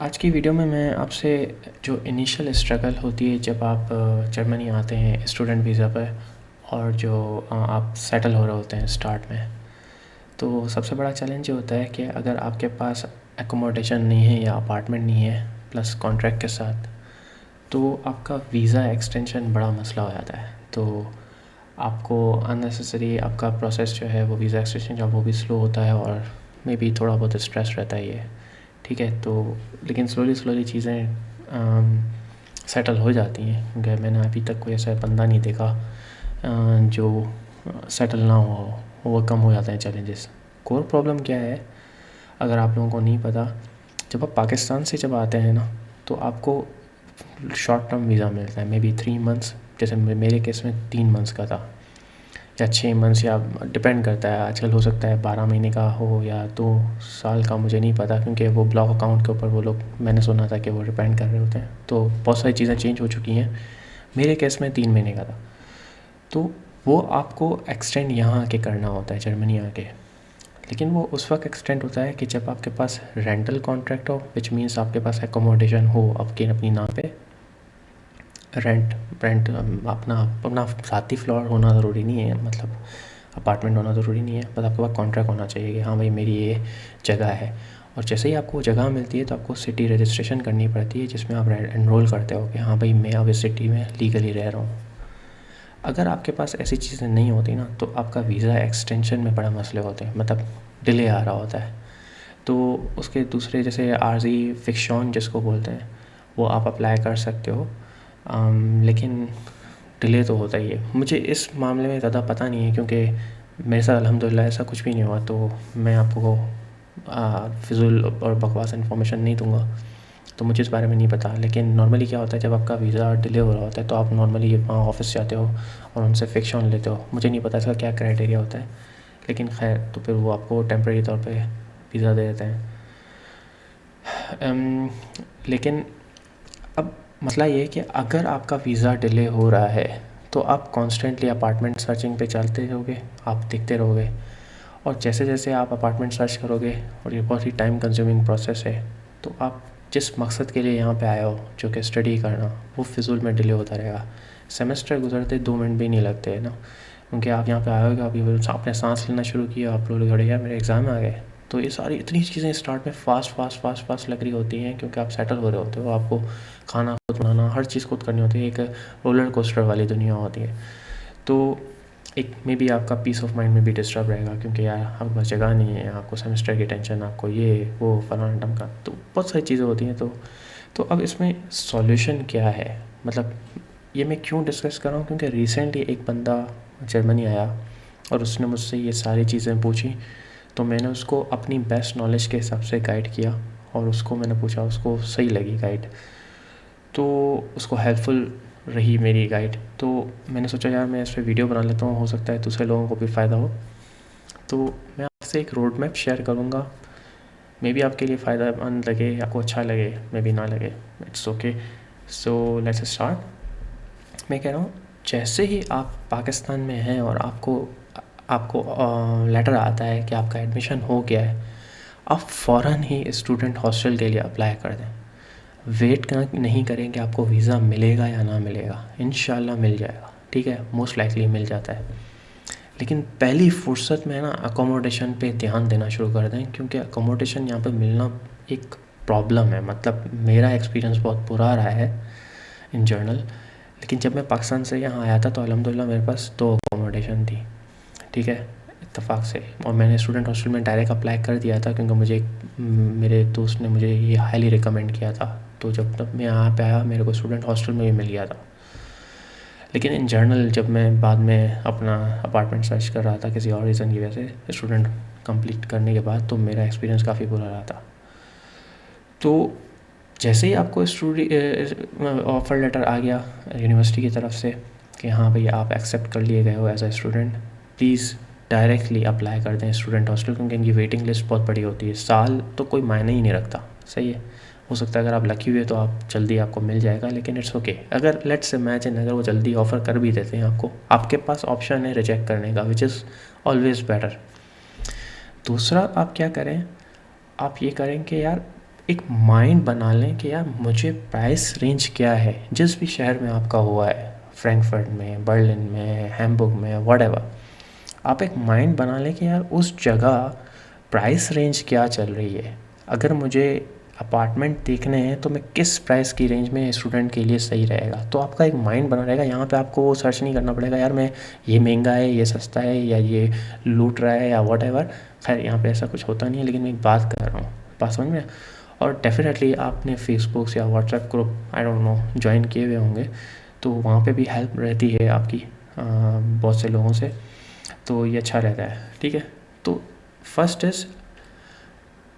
आज की वीडियो में मैं आपसे जो इनिशियल स्ट्रगल होती है जब आप जर्मनी आते हैं स्टूडेंट वीज़ा पर और जो आप सेटल हो रहे होते हैं स्टार्ट में, तो सबसे बड़ा चैलेंज ये होता है कि अगर आपके पास एकोमोडेशन नहीं है या अपार्टमेंट नहीं है प्लस कॉन्ट्रैक्ट के साथ, तो आपका वीज़ा एक्सटेंशन बड़ा मसला हो जाता है। तो आपको अननेसेसरी आपका प्रोसेस जो है वो वीज़ा एक्सटेंशन का वो भी स्लो होता है और मे बी थोड़ा बहुत स्ट्रेस रहता ही है। ठीक है, तो लेकिन स्लोली चीज़ें सेटल हो जाती हैं क्योंकि मैंने अभी तक कोई ऐसा बंदा नहीं देखा जो सेटल ना हो, ओवरकम हो जाते हैं चैलेंजेस। कोर प्रॉब्लम क्या है, अगर आप लोगों को नहीं पता, जब आप पाकिस्तान से जब आते हैं ना तो आपको शॉर्ट टर्म वीज़ा मिलता है, मे बी 3 मंथ्स, जैसे मेरे केस में 3 मंथ्स का था या 6 मंथ्स, या डिपेंड करता है। आजकल हो सकता है 12 महीने का हो या 2 साल का, मुझे नहीं पता क्योंकि वो ब्लॉक अकाउंट के ऊपर वो लोग, मैंने सुना था कि वो डिपेंड कर रहे होते हैं। तो बहुत सारी चीज़ें चेंज हो चुकी हैं। मेरे केस में 3 महीने का था, तो वो आपको एक्सटेंड यहाँ आके करना होता है, जर्मनी आके। लेकिन वो उस वक्त एक्सटेंड होता है कि जब आपके पास रेंटल कॉन्ट्रैक्ट हो, विच मीन्स आपके पास एकोमोडेशन हो आपके अपनी नाम पे। रेंट रेंट अपना अपना साथ ही फ्लोर होना ज़रूरी नहीं है, मतलब अपार्टमेंट होना ज़रूरी नहीं है, बस आपके पास कॉन्ट्रैक्ट होना चाहिए कि हाँ भाई मेरी ये जगह है। और जैसे ही आपको जगह मिलती है तो आपको सिटी रजिस्ट्रेशन करनी पड़ती है, जिसमें आप एनरोल करते हो कि हाँ भाई मैं अब इस सिटी में लीगली रह रहा हूँ। अगर आपके पास ऐसी चीज़ें नहीं होती ना तो आपका वीज़ा एक्सटेंशन में बड़ा मसले होते हैं, मतलब डिले आ रहा होता है। तो उसके दूसरे जैसे आर्जी फिक्शन जिसको बोलते हैं, वो आप अप्लाई कर सकते हो, लेकिन डिले तो होता ही है। मुझे इस मामले में ज़्यादा पता नहीं है क्योंकि मेरे साथ अल्हम्दुलिल्लाह ऐसा कुछ भी नहीं हुआ, तो मैं आपको फिजूल और बकवास इन्फॉर्मेशन नहीं दूंगा, तो मुझे इस बारे में नहीं पता। लेकिन नॉर्मली क्या होता है, जब आपका वीज़ा डिले हो रहा होता है तो आप नॉर्मली वहाँ ऑफिस जाते हो और उनसे फिक्शन लेते हो। मुझे नहीं पता इसका क्या क्राइटेरिया होता है, लेकिन खैर, तो फिर वो आपको टेम्प्रेरी तौर पे वीज़ा दे देते हैं। लेकिन अब मसला ये है कि अगर आपका वीज़ा डिले हो रहा है तो आप कॉन्स्टेंटली अपार्टमेंट सर्चिंग पे चलते रहोगे, आप देखते रहोगे, और जैसे जैसे आप अपार्टमेंट सर्च करोगे, और ये बहुत ही टाइम कंज्यूमिंग प्रोसेस है, तो आप जिस मकसद के लिए यहाँ पे आए हो, जो कि स्टडी करना, वो फिजूल में डिले होता रहेगा। सेमेस्टर गुजरते 2 मिनट भी नहीं लगते है ना, क्योंकि आप यहाँ पे आए हो, अभी आपने सांस लेना शुरू किया, आप लोग घड़े यार मेरे एग्ज़ाम आ गए, तो ये सारी इतनी चीज़ें स्टार्ट में फास्ट लग रही होती हैं क्योंकि आप सेटल हो रहे होते हो। आपको खाना खुद बनाना, हर चीज़ खुद करनी होती है, एक रोलर कोस्टर वाली दुनिया होती है। तो एक मे बी आपका पीस ऑफ माइंड में भी डिस्टर्ब रहेगा क्योंकि यार आपके पास जगह नहीं है, आपको सेमेस्टर की टेंशन, आपको ये वो फलाना ढमका, तो बहुत सारी चीज़ें होती हैं। तो अब इसमें सॉल्यूशन क्या है, मतलब ये मैं क्यों डिस्कस कर रहा हूँ, क्योंकि रिसेंटली एक बंदा जर्मनी आया और उसने मुझसे ये सारी चीज़ें पूछी, तो मैंने उसको अपनी बेस्ट नॉलेज के हिसाब से गाइड किया, और उसको मैंने पूछा, उसको सही लगी गाइड, तो उसको हेल्पफुल रही मेरी गाइड। तो मैंने सोचा यार मैं इस पर वीडियो बना लेता हूँ, हो सकता है दूसरे लोगों को भी फ़ायदा हो। तो मैं आपसे एक रोड मैप शेयर करूँगा, मे बी आपके लिए फ़ायदेमंद लगे, आपको अच्छा लगे, मे बी ना लगे, it's okay. So let's start. मैं कह रहा हूँ, जैसे ही आप पाकिस्तान में हैं और आपको आपको लेटर आता है कि आपका एडमिशन हो गया है, आप फ़ौरन ही स्टूडेंट हॉस्टल के लिए अप्लाई कर दें। वेट नहीं करें कि आपको वीज़ा मिलेगा या ना मिलेगा, इंशाल्लाह मिल जाएगा, ठीक है, मोस्ट लाइकली मिल जाता है। लेकिन पहली फुर्सत में ना अकोमोडेशन पे ध्यान देना शुरू कर दें, क्योंकि अकोमोडेशन यहाँ पे मिलना एक प्रॉब्लम है। मतलब मेरा एक्सपीरियंस बहुत बुरा रहा है इन जनरल, लेकिन जब मैं पाकिस्तान से यहाँ आया था तो अल्हम्दुलिल्लाह मेरे पास 2 अकोमोडेशन थी, ठीक है, इत्तेफाक से। और मैंने स्टूडेंट हॉस्टल में डायरेक्ट अप्लाई कर दिया था क्योंकि मुझे मेरे दोस्त ने मुझे ये हाईली रिकमेंड किया था। तो जब मैं यहाँ पे आया मेरे को स्टूडेंट हॉस्टल में भी मिल गया था। लेकिन इन जनरल जब मैं बाद में अपना अपार्टमेंट सर्च कर रहा था किसी और रीज़न की वजह से स्टूडेंट कंप्लीट करने के बाद, तो मेरा एक्सपीरियंस काफ़ी बुरा रहा था। तो जैसे ही आपको ऑफ़र लेटर आ गया यूनिवर्सिटी की तरफ से कि हाँ भाई आप एक्सेप्ट कर लिए गए हो as a student, please directly apply कर दें स्टूडेंट हॉस्टल, क्योंकि इनकी वेटिंग लिस्ट बहुत बड़ी होती है। साल तो कोई मायने ही नहीं रखता, सही है। हो सकता है अगर आप लकी हुए तो आप जल्दी आपको मिल जाएगा, लेकिन इट्स ओके। अगर लेट्स इमेजिन अगर वो जल्दी ऑफ़र कर भी देते हैं आपको, आपके पास ऑप्शन है रिजेक्ट करने का, विच इज़ ऑलवेज़ बेटर। दूसरा आप क्या करें, आप ये करें कि यार एक माइंड बना लें कि यार मुझे प्राइस रेंज क्या है, जिस भी शहर में आपका हुआ है, फ्रैंकफर्ट में, बर्लिन में, हैम्बुर्ग में, व्हाटएवर, आप एक माइंड बना लें कि यार उस जगह प्राइस रेंज क्या चल रही है। अगर मुझे अपार्टमेंट देखने हैं तो मैं किस प्राइस की रेंज में स्टूडेंट के लिए सही रहेगा, तो आपका एक माइंड बना रहेगा। यहाँ पे आपको वो सर्च नहीं करना पड़ेगा यार मैं ये महंगा है, ये सस्ता है, या ये लूट रहा है, या व्हाटएवर। खैर यहाँ पे ऐसा कुछ होता नहीं है, लेकिन मैं एक बात कर रहा हूँ, बात समझ में। और डेफिनेटली आपने फेसबुक या WhatsApp group I don't know join किए हुए होंगे, तो वहाँ पे भी हेल्प रहती है आपकी बहुत से लोगों से, तो ये अच्छा रहता है। ठीक है, तो फर्स्ट इज़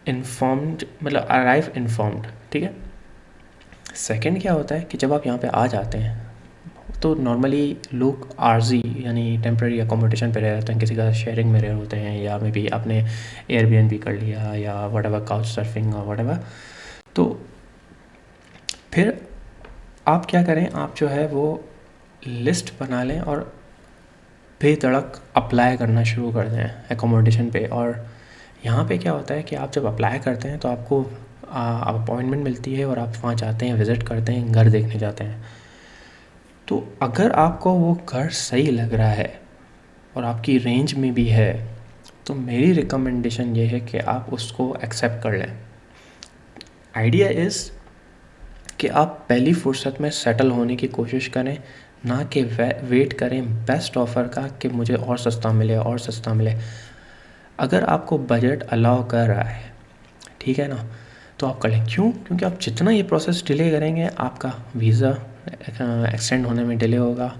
इन्फॉर्म्ड, मतलब अराइव इन्फॉर्म्ड। ठीक है, सेकंड क्या होता है कि जब आप यहाँ पे आ जाते हैं तो नॉर्मली लोग आरजी यानी टेम्प्रेरी अकोमोडेशन पे रह रहते हैं, किसी का शेयरिंग में रह होते हैं, या मे बी आपने एयरबीएनबी कर लिया या व्हाटएवर, काउच सर्फिंग और व्हाटएवर। तो फिर आप क्या करें, आप जो है वो लिस्ट बना लें और बेधड़क अप्लाई करना शुरू कर दें एकोमोडेशन पे। और यहाँ पे क्या होता है कि आप जब अप्लाई करते हैं तो आपको अपॉइंटमेंट मिलती है और आप वहाँ जाते हैं, विज़िट करते हैं, घर देखने जाते हैं। तो अगर आपको वो घर सही लग रहा है और आपकी रेंज में भी है, तो मेरी रिकमेंडेशन ये है कि आप उसको एक्सेप्ट कर लें। आइडिया इज़ कि आप पहली फुर्सत में सेटल होने की कोशिश करें, ना कि वेट करें बेस्ट ऑफ़र का कि मुझे और सस्ता मिले और सस्ता मिले। अगर आपको बजट अलाउ कर रहा है, ठीक है ना, तो आप कर लें। क्यों? क्योंकि आप जितना ये प्रोसेस डिले करेंगे आपका वीज़ा एक्सटेंड होने में डिले होगा,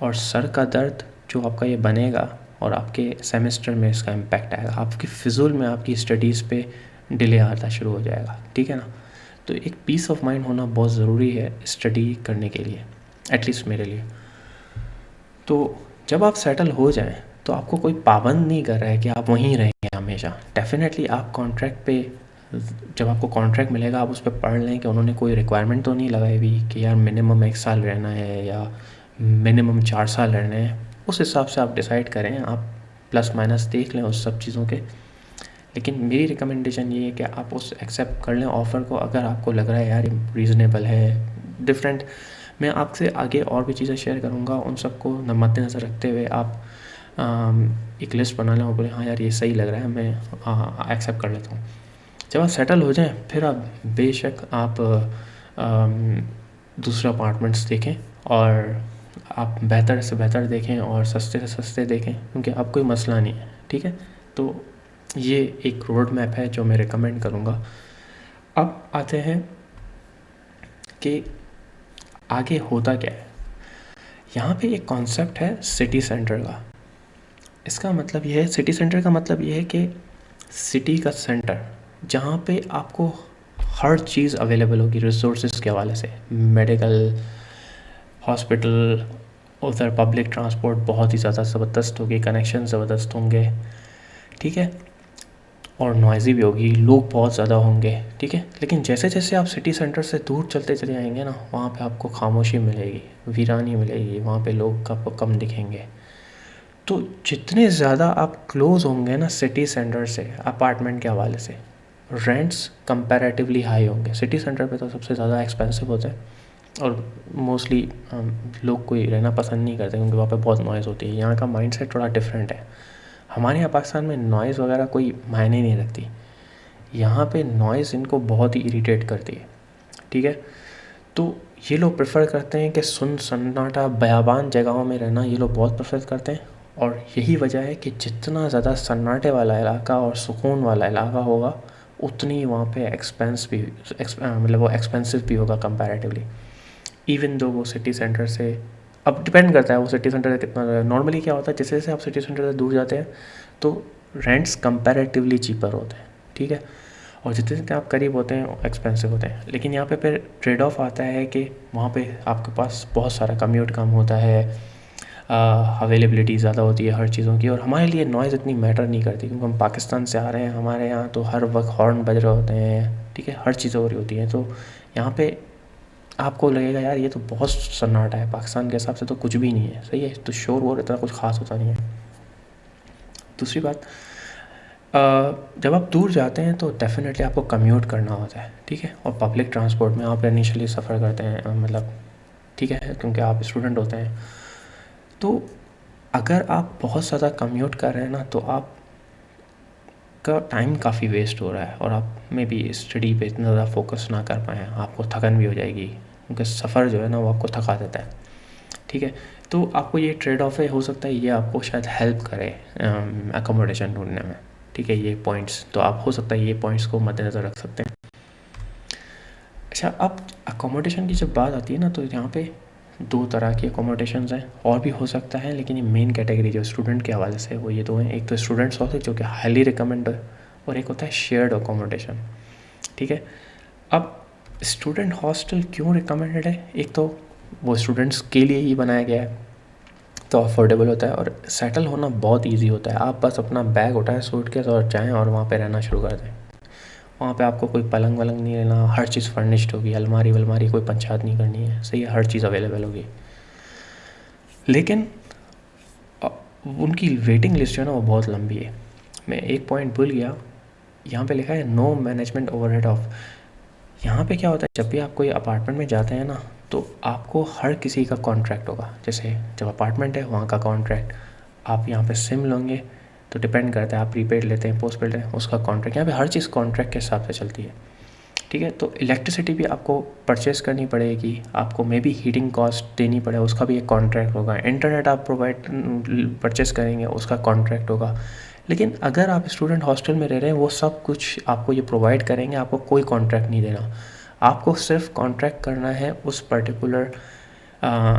और सर का दर्द जो आपका ये बनेगा और आपके सेमेस्टर में इसका इम्पैक्ट आएगा, आपकी फिजूल में आपकी स्टडीज़ पे डिले आता शुरू हो जाएगा। ठीक है ना, तो एक पीस ऑफ माइंड होना बहुत ज़रूरी है स्टडी करने के लिए, एटलीस्ट मेरे लिए। तो जब आप सेटल हो जाएं तो आपको कोई पाबंद नहीं कर रहा है कि आप वहीं रहेंगे हमेशा। डेफिनेटली आप कॉन्ट्रैक्ट पे, जब आपको कॉन्ट्रैक्ट मिलेगा आप उस पर पढ़ लें कि उन्होंने कोई रिक्वायरमेंट तो नहीं लगाई हुई कि यार मिनिमम 1 साल रहना है या मिनिमम 4 साल रहने हैं। उस हिसाब से आप डिसाइड करें, आप प्लस माइनस देख लें उस सब चीज़ों के। लेकिन मेरी रिकमेंडेशन ये है कि आप उस एक्सेप्ट कर लें ऑफ़र को, अगर आपको लग रहा है यार रीज़नेबल है, डिफरेंट। मैं आपसे आगे और भी चीज़ें शेयर करूँगा, उन सबको मद्देनज़र रखते हुए आप एक लिस्ट बना लें और बोलें हाँ यार ये सही लग रहा है, मैं एक्सेप्ट कर लेता हूँ। जब आप सेटल हो जाएं फिर आप बेशक आप दूसरे अपार्टमेंट्स देखें, और आप बेहतर से बेहतर देखें और सस्ते से सस्ते देखें, क्योंकि अब कोई मसला नहीं है। ठीक है, तो ये एक रोड मैप है जो मैं रिकमेंड करूँगा। अब आते हैं कि आगे होता क्या है। यहाँ पे एक कॉन्सेप्ट है सिटी सेंटर का। इसका मतलब ये है, सिटी सेंटर का मतलब ये है कि सिटी का सेंटर जहाँ पे आपको हर चीज़ अवेलेबल होगी रिसोर्सेज के हवाले से, मेडिकल, हॉस्पिटल, उधर पब्लिक ट्रांसपोर्ट बहुत ही ज़्यादा ज़बरदस्त होगी, कनेक्शन ज़बरदस्त होंगे। ठीक है, और नॉइज़ी भी होगी, लोग बहुत ज़्यादा होंगे। ठीक है, लेकिन जैसे जैसे आप सिटी सेंटर से दूर चलते चले जाएंगे ना, वहाँ पे आपको खामोशी मिलेगी, वीरानी मिलेगी, वहाँ पे लोग आपको कम दिखेंगे। तो जितने ज़्यादा आप क्लोज़ होंगे ना सिटी सेंटर से अपार्टमेंट के हवाले से, रेंट्स कंपैरेटिवली हाई होंगे। सिटी सेंटर पे तो सबसे ज़्यादा एक्सपेंसिव होते हैं, और मोस्टली लोग कोई रहना पसंद नहीं करते क्योंकि वहाँ पे बहुत नॉइज़ होती है। यहाँ का माइंडसेट थोड़ा डिफरेंट है। हमारे यहाँ पाकिस्तान में नॉइज़ वगैरह कोई मायने नहीं रखती, यहाँ पे नॉइज़ इनको बहुत ही इरिटेट करती है। ठीक है, तो ये लोग प्रेफर करते हैं कि सन्नाटा बयाबान जगहों में रहना ये लोग बहुत प्रेफर करते हैं। और यही वजह है कि जितना ज़्यादा सन्नाटे वाला इलाका और सुकून वाला इलाका होगा, उतनी वहाँ पे मतलब वो एक्सपेंसिव भी होगा कंपैरेटिवली, इवन दो वो सिटी सेंटर से। अब डिपेंड करता है वो सिटी सेंटर से कितना। नॉर्मली क्या होता है, जैसे जैसे आप सिटी सेंटर से दूर जाते हैं तो रेंट्स कंपैरेटिवली चीपर होते हैं। ठीक है, और जितने जितने आप करीब होते हैं एक्सपेंसिव होते हैं। लेकिन यहाँ पे फिर ट्रेड ऑफ आता है कि वहाँ पे आपके पास बहुत सारा कम्यूट कम होता है, अवेलेबिलिटी ज़्यादा होती है हर चीज़ों की, और हमारे लिए नॉइज़ इतनी मैटर नहीं करती क्योंकि हम पाकिस्तान से आ रहे हैं। हमारे यहाँ तो हर वक्त हॉर्न बज रहे होते हैं। ठीक है, हर चीज़ हो रही होती है, तो यहाँ पे आपको लगेगा यार ये तो बहुत सन्नाटा है, पाकिस्तान के हिसाब से तो कुछ भी नहीं है। सही है, तो शोर वोर इतना कुछ ख़ास होता नहीं है। दूसरी बात, जब आप दूर जाते हैं तो डेफ़िनेटली आपको कम्यूट करना होता है, ठीक है? और पब्लिक ट्रांसपोर्ट में आप इनिशियली सफ़र करते हैं, मतलब ठीक है, क्योंकि आप स्टूडेंट होते हैं। तो अगर आप बहुत ज़्यादा कम्यूट कर रहे हैं ना, तो आपका टाइम काफ़ी वेस्ट हो रहा है और आप में भी स्टडी पे इतना ज़्यादा फोकस ना कर पाएँ, आपको थकन भी हो जाएगी, क्योंकि सफ़र जो है ना वो आपको थका देता है, ठीक है? तो आपको ये ट्रेड ऑफ है, हो सकता है ये आपको शायद हेल्प करे अकोमोडेशन ढूंढने में, ठीक है? ये पॉइंट्स तो आप हो सकता है ये पॉइंट्स को मद्देनज़र रख सकते हैं। अच्छा, अब अकोमोडेशन की जब बात आती है ना, तो यहाँ पे दो तरह की अकोमोडेशंस हैं, और भी हो सकता है, लेकिन ये मेन कैटेगरी जो स्टूडेंट के हवाले से वो ये दो हैं। एक तो स्टूडेंट्स हॉस्टल जो कि हाईली रिकमेंड है, और एक होता है शेयर्ड अकोमोडेशन, ठीक है? अब स्टूडेंट हॉस्टल क्यों रिकमेंडेड है? एक तो वो स्टूडेंट्स के लिए ही बनाया गया है, तो अफोर्डेबल होता है और सेटल होना बहुत ईजी होता है। आप बस अपना बैग उठाएं, सूटकेस, और जाएं और वहाँ पे रहना शुरू कर दें। वहाँ पे आपको कोई पलंग वलंग नहीं लेना, हर चीज़ फर्निश्ड होगी, अलमारी वलमारी कोई पंचायत नहीं करनी है, सही है, हर चीज़ अवेलेबल होगी। लेकिन उनकी वेटिंग लिस्ट जो है ना वो बहुत लंबी है। मैं एक पॉइंट भूल गया, यहाँ पे लिखा है नो मैनेजमेंट ओवरहेड ऑफ। यहाँ पे क्या होता है, जब भी आप कोई अपार्टमेंट में जाते हैं ना, तो आपको हर किसी का कॉन्ट्रैक्ट होगा। जैसे जब अपार्टमेंट है वहाँ का कॉन्ट्रैक्ट, आप यहाँ पे सिम लोगे तो डिपेंड करता है आप प्रीपेड लेते हैं पोस्ट पेड लेते हैं, उसका कॉन्ट्रैक्ट। यहाँ पे हर चीज़ कॉन्ट्रैक्ट के हिसाब से चलती है, ठीक है? तो इलेक्ट्रिसिटी भी आपको परचेस करनी पड़ेगी, आपको मे बी हीटिंग कॉस्ट देनी पड़े, उसका भी एक कॉन्ट्रैक्ट होगा। इंटरनेट आप परचेस करेंगे, उसका कॉन्ट्रैक्ट होगा। लेकिन अगर आप स्टूडेंट हॉस्टल में रह रहे हैं, वो सब कुछ आपको ये प्रोवाइड करेंगे, आपको कोई कॉन्ट्रैक्ट नहीं देना। आपको सिर्फ कॉन्ट्रैक्ट करना है उस पर्टिकुलर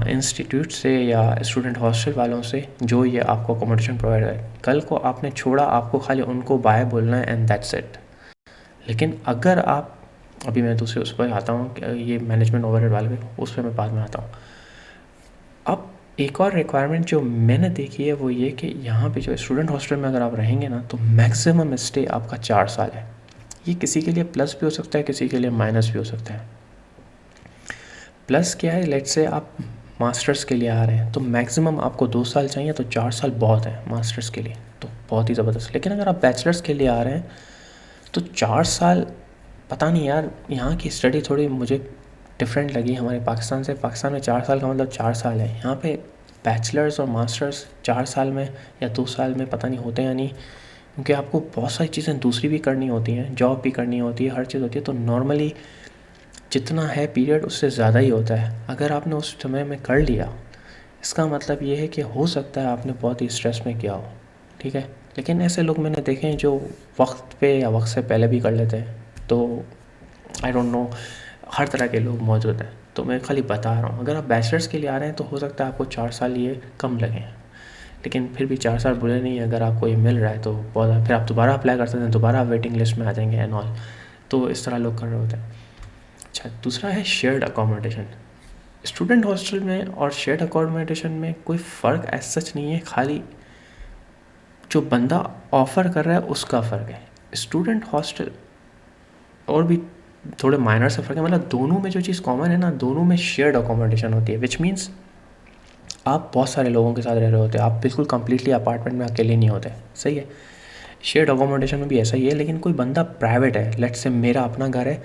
इंस्टीट्यूट से या स्टूडेंट हॉस्टल वालों से जो ये आपको अकोमोडेशन प्रोवाइड है। कल को आपने छोड़ा, आपको खाली उनको बाय बोलना है एंड दैट्स इट। लेकिन अगर आप, अभी मैं दूसरे उस पर आता हूँ, ये मैनेजमेंट ओवरहेड वाले पे, उस पर मैं बाद में आता हूँ। अब एक और रिक्वायरमेंट जो मैंने देखी है वो ये कि यहाँ पे जो स्टूडेंट हॉस्टल में अगर आप रहेंगे ना, तो मैक्सिमम स्टे आपका 4 साल है। ये किसी के लिए प्लस भी हो सकता है, किसी के लिए माइनस भी हो सकता है। प्लस क्या है, लेट्स से आप मास्टर्स के लिए आ रहे हैं तो मैक्सिमम आपको 2 साल चाहिए, तो 4 साल बहुत है मास्टर्स के लिए, तो बहुत ही ज़बरदस्त। लेकिन अगर आप बैचलर्स के लिए आ रहे हैं तो 4 साल, पता नहीं यार, यहाँ की स्टडी थोड़ी मुझे डिफरेंट लगी हमारे पाकिस्तान से। पाकिस्तान में 4 साल का मतलब 4 साल है, यहाँ पे बैचलर्स और मास्टर्स 4 साल में या 2 साल में पता नहीं होते या नहीं, क्योंकि आपको बहुत सारी चीज़ें दूसरी भी करनी होती हैं, जॉब भी करनी होती है, हर चीज़ होती है। तो नॉर्मली जितना है पीरियड उससे ज़्यादा ही होता है। अगर आपने उस समय में कर लिया, इसका मतलब ये है कि हो सकता है आपने बहुत ही स्ट्रेस में किया हो, ठीक है? लेकिन ऐसे लोग मैंने देखे हैं जो वक्त पे या वक्त से पहले भी कर लेते हैं। तो आई डोंट नो, हर तरह के लोग मौजूद हैं, तो मैं खाली बता रहा हूँ। अगर आप बैचलर्स के लिए आ रहे हैं तो हो सकता है आपको 4 साल ये कम लगें, लेकिन फिर भी 4 साल बुरे नहीं है। अगर आपको ये मिल रहा है तो बहुत, फिर आप दोबारा अप्लाई कर सकते हैं, दोबारा वेटिंग लिस्ट में आ जाएंगे एंड ऑल। तो इस तरह लोग कर रहे होते हैं। अच्छा, दूसरा है शेयर्ड अकोमोडेशन। स्टूडेंट हॉस्टल में और शेयर्ड अकोमोडेशन में कोई फ़र्क ऐसा सच नहीं है, खाली जो बंदा ऑफ़र कर रहा है उसका फ़र्क है। स्टूडेंट हॉस्टल और भी थोड़े माइनर से फ़र्क है, मतलब दोनों में जो चीज़ कॉमन है ना, दोनों में शेयर्ड अकोमोडेशन होती है, विच मीन्स आप बहुत सारे लोगों के साथ रह रहे होते हैं, आप बिल्कुल कम्प्लीटली अपार्टमेंट में अकेले नहीं होते, सही है? शेयर्ड अकोमोडेशन में भी ऐसा ही है, लेकिन कोई बंदा प्राइवेट है, लेट्स से मेरा अपना घर है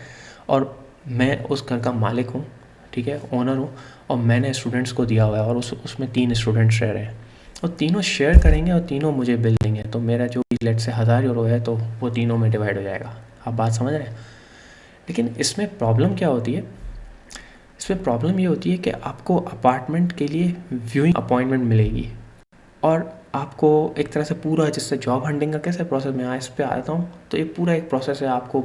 और मैं उस घर का मालिक हूँ, ठीक है, ओनर हूँ, और मैंने स्टूडेंट्स को दिया हुआ है और उसमें 3 स्टूडेंट्स रह रहे हैं और तीनों शेयर करेंगे और तीनों मुझे बिल देंगे। तो मेरा जो भी लेट्स से 1000 यूरो है तो वो तीनों में डिवाइड हो जाएगा। आप बात समझ रहे हैं? लेकिन इसमें प्रॉब्लम क्या होती है, इसमें प्रॉब्लम ये होती है कि आपको अपार्टमेंट के लिए व्यूइंग अपॉइंटमेंट मिलेगी और आपको एक तरह से पूरा, जिससे जॉब हंटिंग का कैसे प्रोसेस, मैं इस पे आता हूँ, तो ये पूरा एक प्रोसेस है। आपको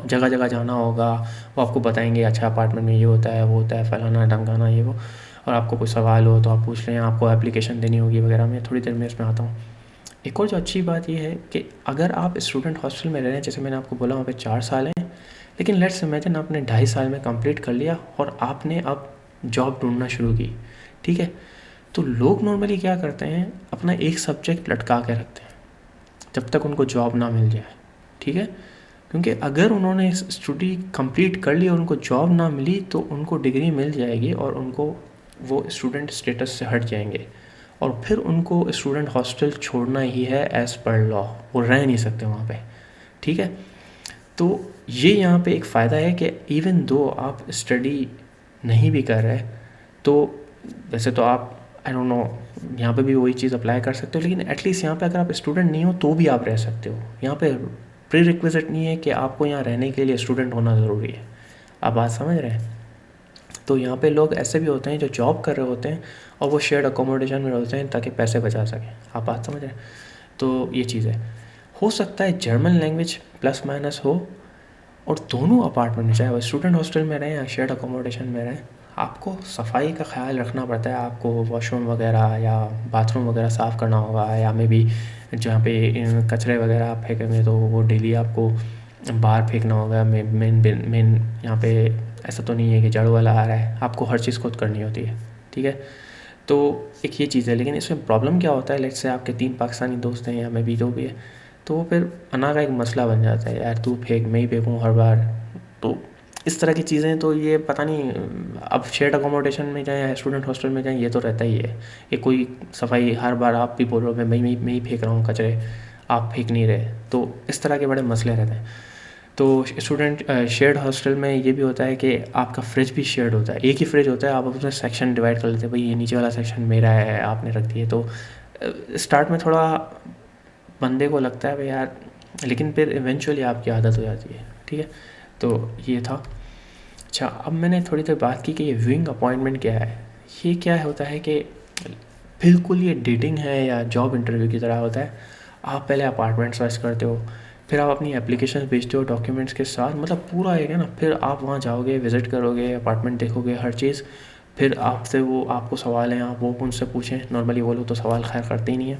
जगह जगह जाना होगा, वो आपको बताएंगे अच्छा अपार्टमेंट में ये होता है, वो होता है, फलाना ढमकाना ये वो, और आपको कोई सवाल हो तो आप पूछ लें, आपको एप्लीकेशन देनी होगी वगैरह। मैं थोड़ी देर में इसमें आता हूँ। एक और जो अच्छी बात ये है कि अगर आप स्टूडेंट हॉस्टल में रह रहे हैं, जैसे मैंने आपको बोला वहाँ पे 4 साल हैं, लेकिन लेट्स इमेजिन आपने 2.5 साल में कंप्लीट कर लिया और आपने अब जॉब ढूंढना शुरू की, ठीक है? तो लोग नॉर्मली क्या करते हैं, अपना एक सब्जेक्ट लटका के रखते हैं जब तक उनको जॉब ना मिल जाए, ठीक है? क्योंकि अगर उन्होंने स्टडी कंप्लीट कर ली और उनको जॉब ना मिली तो उनको डिग्री मिल जाएगी और उनको वो स्टूडेंट स्टेटस से हट जाएंगे और फिर उनको स्टूडेंट हॉस्टल छोड़ना ही है एज़ पर लॉ, वो रह नहीं सकते वहाँ पे, ठीक है। तो ये यहाँ पे एक फ़ायदा है कि इवन दो आप स्टडी नहीं भी कर रहे तो वैसे तो आप आई डोंट नो यहाँ पे भी वही चीज़ अप्लाई कर सकते हो, लेकिन एटलीस्ट यहाँ पे अगर आप स्टूडेंट नहीं हो तो भी आप रह सकते हो। यहाँ पे प्री रिक्विजिट नहीं है कि आपको यहाँ रहने के लिए स्टूडेंट होना ज़रूरी है। आप बात समझ रहे हैं? तो यहाँ पे लोग ऐसे भी होते हैं जो जॉब कर रहे होते हैं और वो शेयर्ड अकोमोडेशन में होते हैं ताकि पैसे बचा सकें। आप बात समझ रहे हैं? तो ये चीज़ है। हो सकता है जर्मन लैंग्वेज प्लस माइनस हो, और दोनों अपार्टमेंट में चाहे वो स्टूडेंट हॉस्टल में रहें या शेयर्ड अकोमोडेशन में रहें, आपको सफाई का ख्याल रखना पड़ता है। आपको वॉशरूम वगैरह या बाथरूम वगैरह साफ़ करना होगा, या मे बी जहाँ पे कचरे वगैरह आप फेंकेंगे तो वो डेली आपको बाहर फेंकना होगा। मेन यहाँ पे ऐसा तो नहीं है कि झाड़ू वाला आ रहा है, आपको हर चीज़ खुद करनी होती है, ठीक है। तो एक ये चीज़ है, लेकिन इसमें प्रॉब्लम क्या होता है, लेट्स से आपके 3 पाकिस्तानी दोस्त हैं या मैं भी जो भी है, तो वो फिर अना का एक मसला बन जाता है, यार तू फेंक मैं ही फेंकूँ हर बार। तो इस तरह की चीज़ें, तो ये पता नहीं, अब शेयर्ड अकोमोडेशन में जाएँ या स्टूडेंट हॉस्टल में जाएँ ये तो रहता ही है, ये कोई सफाई हर बार आप भी बोल रहे हो मैं ही फेंक रहा हूँ कचरे, आप फेंक नहीं रहे, तो इस तरह के बड़े मसले रहते हैं। तो स्टूडेंट शेयर्ड हॉस्टल में ये भी होता है कि आपका फ्रिज भी शेयर्ड होता है, एक ही फ्रिज होता है, आप उसमें सेक्शन डिवाइड कर लेते हैं, भाई ये नीचे वाला सेक्शन मेरा है, आपने रख दिए। तो स्टार्ट में थोड़ा बंदे को लगता है भाई यार, लेकिन फिर इवेंचुअली आपकी आदत हो जाती है, ठीक है। तो ये था। अच्छा, अब मैंने थोड़ी देर बात की कि ये व्यूइंग अपॉइंटमेंट क्या है। ये क्या होता है कि बिल्कुल ये डेटिंग है या जॉब इंटरव्यू की तरह होता है। आप पहले अपार्टमेंट सर्च करते हो, फिर आप अपनी एप्लीकेशन भेजते हो डॉक्यूमेंट्स के साथ, मतलब पूरा है ना। फिर आप वहाँ जाओगे, विज़िट करोगे, अपार्टमेंट देखोगे, हर चीज़। फिर आपसे वो आपको सवाल हैं, आप वो उनसे पूछें। नॉर्मली वो लोग तो सवाल खैर करते ही नहीं है,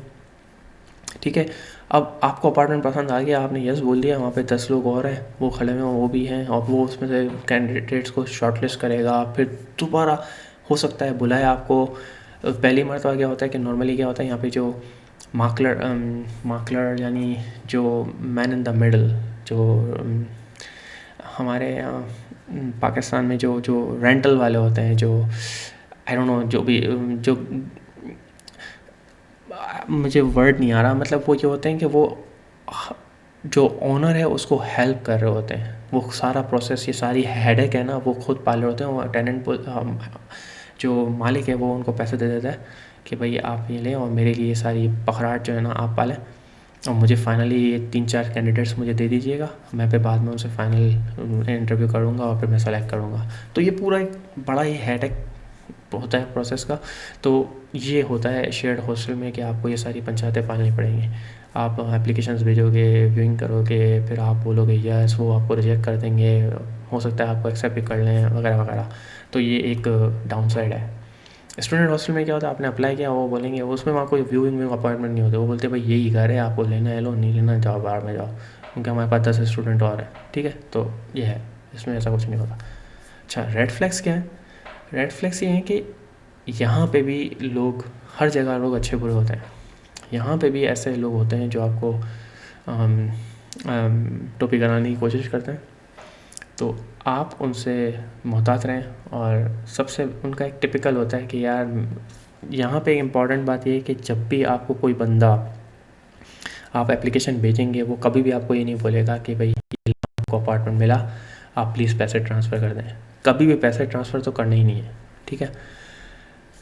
ठीक है। अब आपको अपार्टमेंट पसंद आ गया, आपने यस बोल दिया, वहाँ पे 10 लोग और हैं, वो खड़े हुए हैं, वो भी हैं, और वो उसमें से कैंडिडेट्स को शॉर्टलिस्ट करेगा। फिर दोबारा हो सकता है बुलाए आपको। पहली मरतबा क्या होता है कि नॉर्मली क्या होता है यहाँ पे जो मार्कलर यानी जो मैन इन द मिडल, जो हमारे पाकिस्तान में जो जो रेंटल वाले होते हैं, जो आई डोंट नो, जो भी जो मुझे वर्ड नहीं आ रहा, मतलब वो ये होते हैं कि वो जो ओनर है उसको हेल्प कर रहे होते हैं। वो सारा प्रोसेस, ये सारी हेडेक है ना, वो खुद पाल रहे होते हैं। वो टेनेंट जो मालिक है वो उनको पैसे दे देता है कि भाई आप ये लें और मेरे लिए सारी पखराट जो है ना आप पालें, और मुझे फाइनली ये 3-4 कैंडिडेट्स मुझे दे दीजिएगा, मैं फिर बाद में उनसे फाइनल इंटरव्यू करूँगा और फिर मैं सेलेक्ट करूँगा। तो ये पूरा एक बड़ा ही हेडेक होता है प्रोसेस का। तो ये होता है शेयर्ड हॉस्टल में कि आपको ये सारी पंचायतें पालनी पड़ेंगी। आप एप्लीकेशंस भेजोगे, व्यूइंग करोगे, फिर आप बोलोगे यस, वो आपको रिजेक्ट कर देंगे, हो सकता है आपको एक्सेप्ट भी कर लें, वगैरह वगैरह। तो ये एक डाउन साइड है। स्टूडेंट हॉस्टल में क्या होता है, आपने अप्लाई किया, वो बोलेंगे, उसमें वहाँ कोई व्यूइंग अपॉइंटमेंट नहीं होते, वो बोलते हैं भाई यही घर है, आपको लेना है लो, नहीं लेना जाओ बाहर में जाओ, क्योंकि हमारे पास 10 स्टूडेंट और हैं, ठीक है। तो ये है, इसमें ऐसा कुछ नहीं होता। अच्छा, रेड फ्लैग्स क्या है? रेड फ्लैग्स ये हैं कि यहाँ पे भी लोग, हर जगह लोग अच्छे बुरे होते हैं, यहाँ पे भी ऐसे लोग होते हैं जो आपको टोपी कराने की कोशिश करते हैं। तो आप उनसे मोहतात रहें। और सबसे उनका एक टिपिकल होता है कि यार, यहाँ पे इम्पॉर्टेंट बात ये है कि जब भी आपको कोई बंदा, आप एप्लीकेशन भेजेंगे, वो कभी भी आपको ये नहीं बोलेगा कि भाई आपको अपार्टमेंट मिला, आप प्लीज़ पैसे ट्रांसफ़र कर दें। कभी भी पैसे ट्रांसफ़र तो करने ही नहीं है, ठीक है।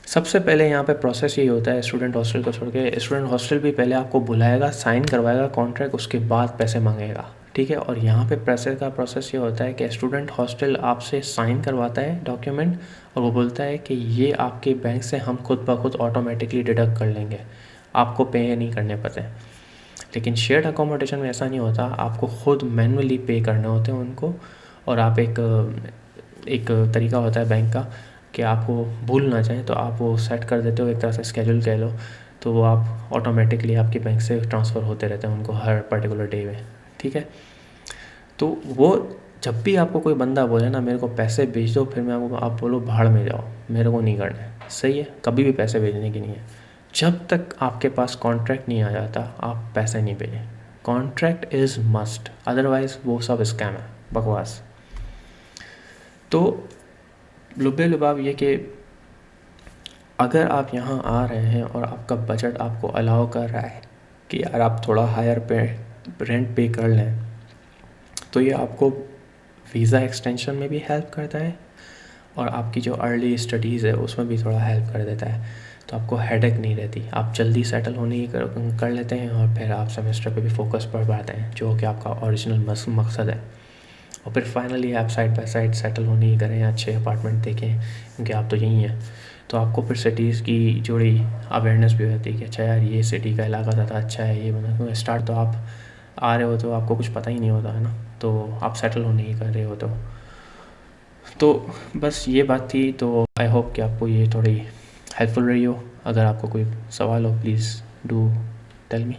सबसे पहले यहाँ पे प्रोसेस यही होता है, स्टूडेंट हॉस्टल को छोड़ के, स्टूडेंट हॉस्टल भी पहले आपको बुलाएगा, साइन करवाएगा कॉन्ट्रैक्ट, उसके बाद पैसे मांगेगा, ठीक है। और यहाँ पे पैसे का प्रोसेस ये होता है कि स्टूडेंट हॉस्टल आपसे साइन करवाता है डॉक्यूमेंट, और वो बोलता है कि ये आपके बैंक से हम खुद ब खुद ऑटोमेटिकली डिडक्ट कर लेंगे, आपको पे नहीं करने पड़ते। लेकिन शेयर्ड अकोमोडेशन में ऐसा नहीं होता, आपको खुद मैनुअली पे करने होते हैं उनको। और आप एक तरीका होता है बैंक का कि आपको भूल ना जाए तो आप वो सेट कर देते हो, एक तरह से स्केड्यूल कह लो, तो वो आप ऑटोमेटिकली आपके बैंक से ट्रांसफ़र होते रहते हैं उनको हर पर्टिकुलर डे में, ठीक है। तो वो जब भी आपको कोई बंदा बोले ना मेरे को पैसे भेज दो, फिर मैं आपको, आप बोलो भाड़ में जाओ, मेरे को नहीं करना है, सही है, कभी भी पैसे भेजने की नहीं है। जब तक आपके पास कॉन्ट्रैक्ट नहीं आ जाता आप पैसे नहीं भेजें। कॉन्ट्रैक्ट इज़ मस्ट, अदरवाइज़ वो सब स्कैम है, बकवास। तो लुबे लुबाब ये कि अगर आप यहाँ आ रहे हैं और आपका बजट आपको अलाउ कर रहा है कि यार आप थोड़ा हायर पे रेंट पे कर लें, तो ये आपको वीज़ा एक्सटेंशन में भी हेल्प करता है और आपकी जो अर्ली स्टडीज़ है उसमें भी थोड़ा हेल्प कर देता है। तो आपको हेडेक नहीं रहती, आप जल्दी सेटल होने की कर लेते हैं और फिर आप सेमेस्टर पे भी फोकस कर पाते हैं, जो कि आपका ओरिजिनल मकसद है। और फिर फाइनली आप साइड बाय साइड सेटल होने ही करें, अच्छे अपार्टमेंट देखें, क्योंकि आप तो यहीं हैं। तो आपको फिर सिटीज़ की जुड़ी अवेयरनेस भी होती है कि अच्छा यार ये सिटी का इलाका ज़्यादा अच्छा है, ये बना स्टार्ट तो आप आ रहे हो तो आपको कुछ पता ही नहीं होता है ना, तो आप सेटल होने ही कर रहे हो। तो बस ये बात थी। तो आई होप कि आपको ये थोड़ी हेल्पफुल रही हो। अगर आपको कोई सवाल हो प्लीज़ डू टेल मी।